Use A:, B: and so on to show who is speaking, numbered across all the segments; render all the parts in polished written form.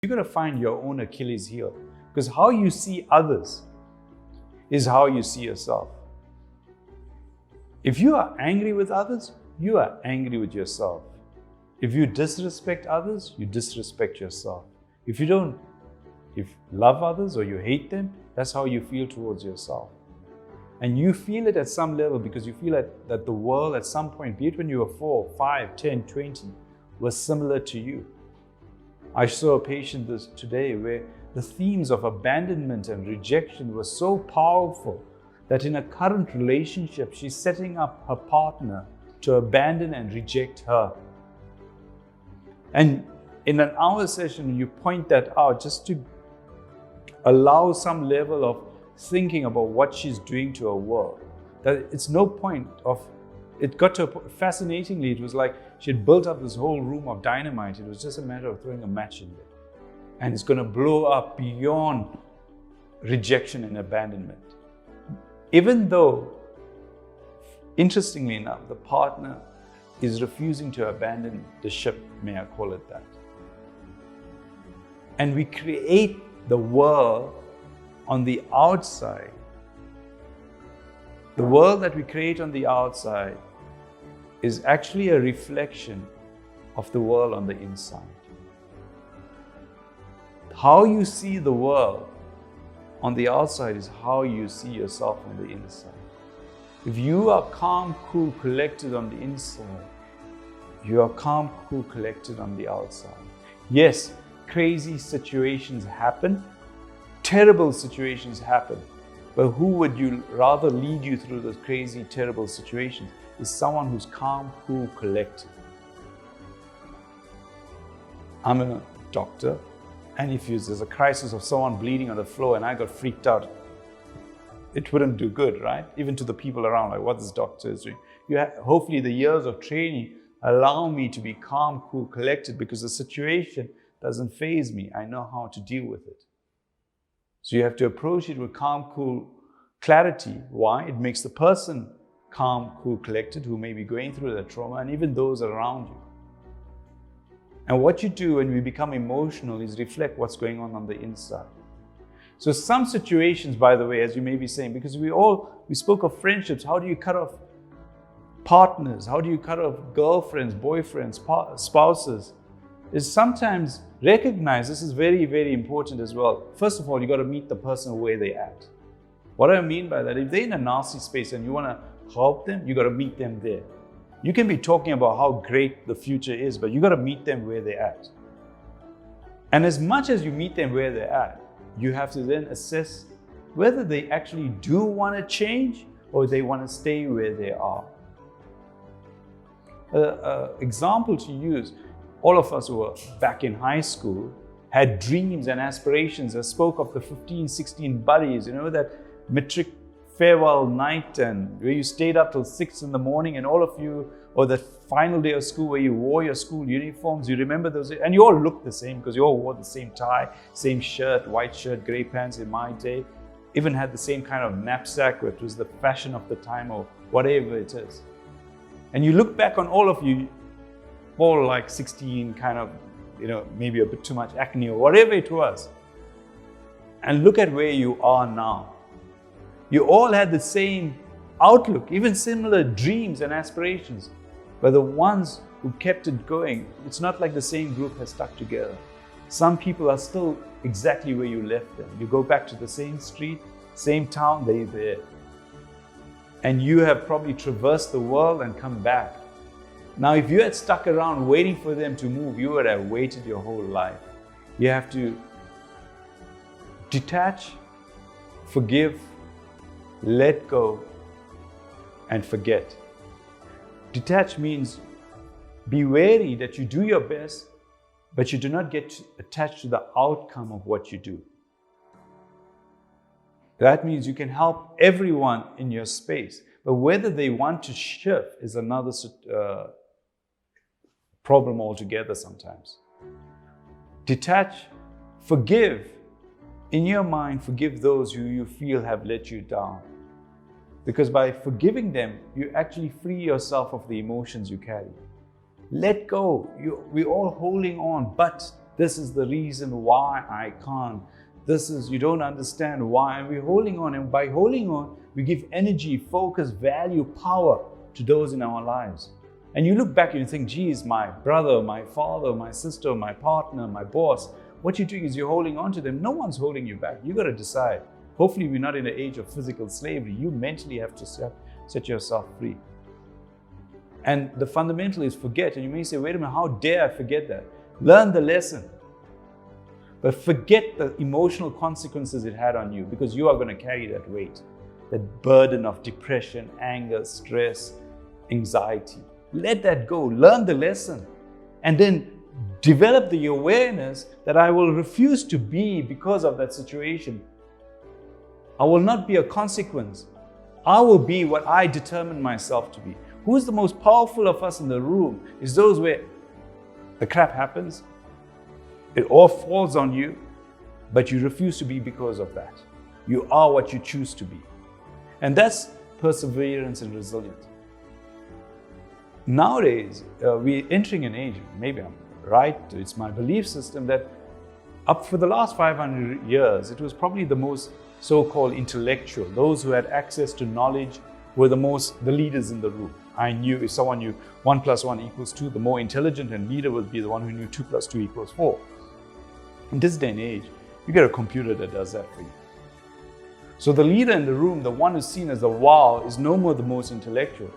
A: You're going to find your own Achilles heel, because how you see others is how you see yourself. If you are angry with others, you are angry with yourself. If you disrespect others, you disrespect yourself. If you love others or you hate them, that's how you feel towards yourself. And you feel it at some level because you feel that the world at some point, be it when you were 4, 5, 10, 20, was similar to you. I saw a patient today where the themes of abandonment and rejection were so powerful that in a current relationship, she's setting up her partner to abandon and reject her. And in an hour session, you point that out just to allow some level of thinking about what she's doing to her world. That it's no point of, it got to, fascinatingly, it was like she had built up this whole room of dynamite. It was just a matter of throwing a match in there. And it's going to blow up beyond rejection and abandonment. Even though, interestingly enough, the partner is refusing to abandon the ship, may I call it that. And we create the world on the outside. The world that we create on the outside is actually a reflection of the world on the inside. How you see the world on the outside is how you see yourself on the inside. If you are calm, cool, collected on the inside, you are calm, cool, collected on the outside. Yes, crazy situations happen, terrible situations happen, but who would you rather lead you through those crazy, terrible situations is someone who's calm, cool, collected. I'm a doctor, and if there's a crisis of someone bleeding on the floor and I got freaked out, it wouldn't do good, right? Even to the people around, like what this doctor is doing. Hopefully the years of training allow me to be calm, cool, collected, because the situation doesn't faze me. I know how to deal with it. So you have to approach it with calm, cool, clarity. Why? It makes the person calm, cool, collected, who may be going through that trauma, and even those around you. And what you do when we become emotional is reflect what's going on the inside. So some situations, by the way, as you may be saying, because we spoke of friendships, how do you cut off partners? How do you cut off girlfriends, boyfriends, spouses? Is sometimes recognize, this is very, very important as well. First of all, you got to meet the person where they're at. What do I mean by that? If they're in a nasty space and you want to help them, you got to meet them there. You can be talking about how great the future is, but you got to meet them where they're at. And as much as you meet them where they're at, you have to then assess whether they actually do want to change or they want to stay where they are. Example to use, all of us who were back in high school had dreams and aspirations. I spoke of the 15, 16 buddies, that matric farewell night, and where you stayed up till 6 in the morning, and all of you, or the final day of school where you wore your school uniforms, you remember those, and you all looked the same because you all wore the same tie, same shirt, white shirt, gray pants in my day, even had the same kind of knapsack, which was the fashion of the time or whatever it is. And you look back on all of you, all like 16, kind of, maybe a bit too much acne or whatever it was, and look at where you are now. You all had the same outlook, even similar dreams and aspirations, but the ones who kept it going, it's not like the same group has stuck together. Some people are still exactly where you left them. You go back to the same street, same town, they're there. And you have probably traversed the world and come back. Now, if you had stuck around waiting for them to move, you would have waited your whole life. You have to detach, forgive, let go, and forget. Detach means be wary that you do your best, but you do not get attached to the outcome of what you do. That means you can help everyone in your space, but whether they want to shift is another problem altogether sometimes. Detach, forgive. In your mind, forgive those who you feel have let you down. Because by forgiving them, you actually free yourself of the emotions you carry. Let go. We're all holding on, but This is the reason why I can't. You don't understand why. And we're holding on. And by holding on, we give energy, focus, value, power to those in our lives. And you look back and you think, geez, my brother, my father, my sister, my partner, my boss, what you're doing is you're holding on to them. No one's holding you back. You got to decide. Hopefully, we're not in an age of physical slavery. You mentally have to set yourself free. And the fundamental is forget. And you may say, wait a minute, how dare I forget that? Learn the lesson. But forget the emotional consequences it had on you, because you are going to carry that weight, that burden of depression, anger, stress, anxiety. Let that go. Learn the lesson. And then develop the awareness that I will refuse to be because of that situation. I will not be a consequence. I will be what I determine myself to be. Who is the most powerful of us in the room is those where the crap happens, it all falls on you, but you refuse to be because of that. You are what you choose to be. And that's perseverance and resilience. Nowadays, we're entering an age, maybe I'm right, it's my belief system, that up for the last 500 years, it was probably the most so-called intellectual. Those who had access to knowledge were the leaders in the room. I knew if someone knew 1 + 1 = 2, the more intelligent and leader would be the one who knew 2 + 2 = 4. In this day and age, you get a computer that does that for you. So the leader in the room, the one who's seen as the wow, is no more the most intellectual.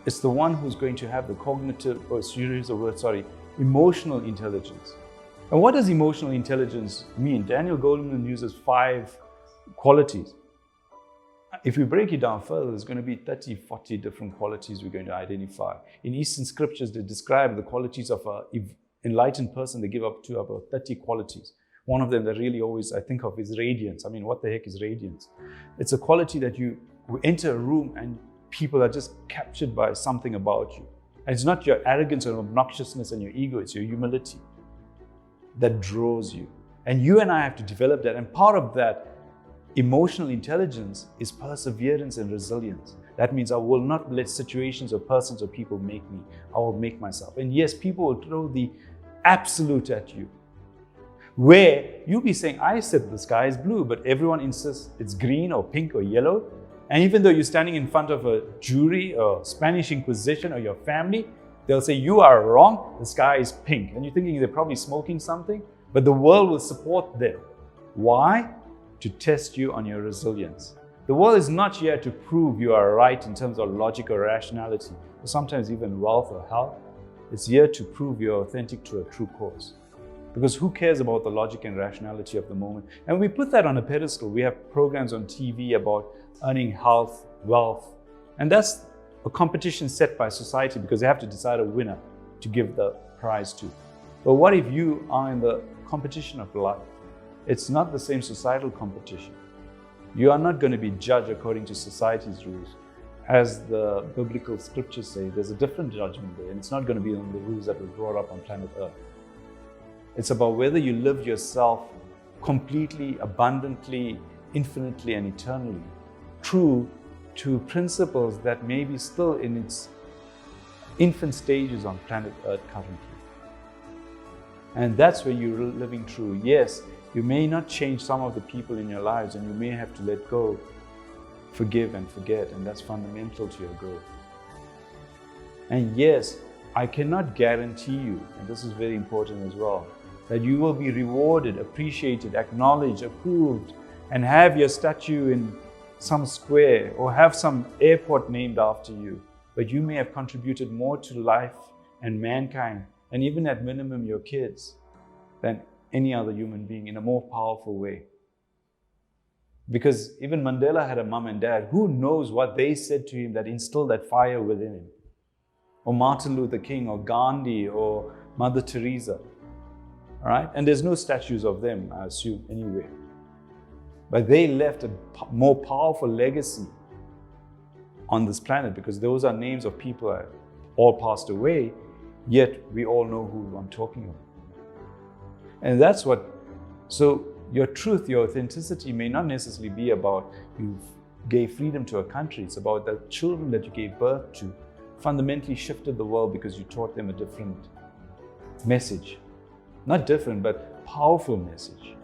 A: It's the one who's going to have the emotional intelligence. And what does emotional intelligence mean? Daniel Goleman uses 5 qualities. If we break it down further, there's going to be 30, 40 different qualities we're going to identify. In Eastern scriptures, they describe the qualities of an enlightened person. They give up to about 30 qualities. One of them that really always I think of is radiance. I mean, what the heck is radiance? It's a quality that you enter a room and people are just captured by something about you. And it's not your arrogance or obnoxiousness and your ego, it's your humility that draws you. And you and I have to develop that. And part of that emotional intelligence is perseverance and resilience. That means I will not let situations or persons or people make me. I will make myself. And yes, people will throw the absolute at you, where you'll be saying, I said the sky is blue, but everyone insists it's green or pink or yellow. And even though you're standing in front of a jury or Spanish Inquisition or your family, they'll say, you are wrong, the sky is pink. And you're thinking they're probably smoking something, but the world will support them. Why? To test you on your resilience. The world is not here to prove you are right in terms of logic or rationality, or sometimes even wealth or health. It's here to prove you're authentic to a true cause. Because who cares about the logic and rationality of the moment? And we put that on a pedestal. We have programs on TV about earning health, wealth, and that's a competition set by society because they have to decide a winner to give the prize to. But what if you are in the competition of life? It's not the same societal competition. You are not going to be judged according to society's rules. As the biblical scriptures say, there's a different judgment there, and it's not going to be on the rules that were brought up on planet Earth. It's about whether you live yourself completely, abundantly, infinitely, and eternally, true to principles that may be still in its infant stages on planet Earth currently. And that's where you're living true. Yes, you may not change some of the people in your lives, and you may have to let go, forgive and forget, and that's fundamental to your growth. And yes, I cannot guarantee you, and this is very important as well, that you will be rewarded, appreciated, acknowledged, approved, and have your statue in some square or have some airport named after you. But you may have contributed more to life and mankind, and even at minimum your kids, than any other human being in a more powerful way. Because even Mandela had a mom and dad. Who knows what they said to him that instilled that fire within him? Or Martin Luther King or Gandhi or Mother Teresa. All right? And there's no statues of them, I assume, anywhere. But they left a more powerful legacy on this planet because those are names of people that all passed away, yet we all know who I'm talking about. And that's what, so your truth, your authenticity may not necessarily be about you gave freedom to a country. It's about the children that you gave birth to fundamentally shifted the world because you taught them a different message. Not different, but powerful message.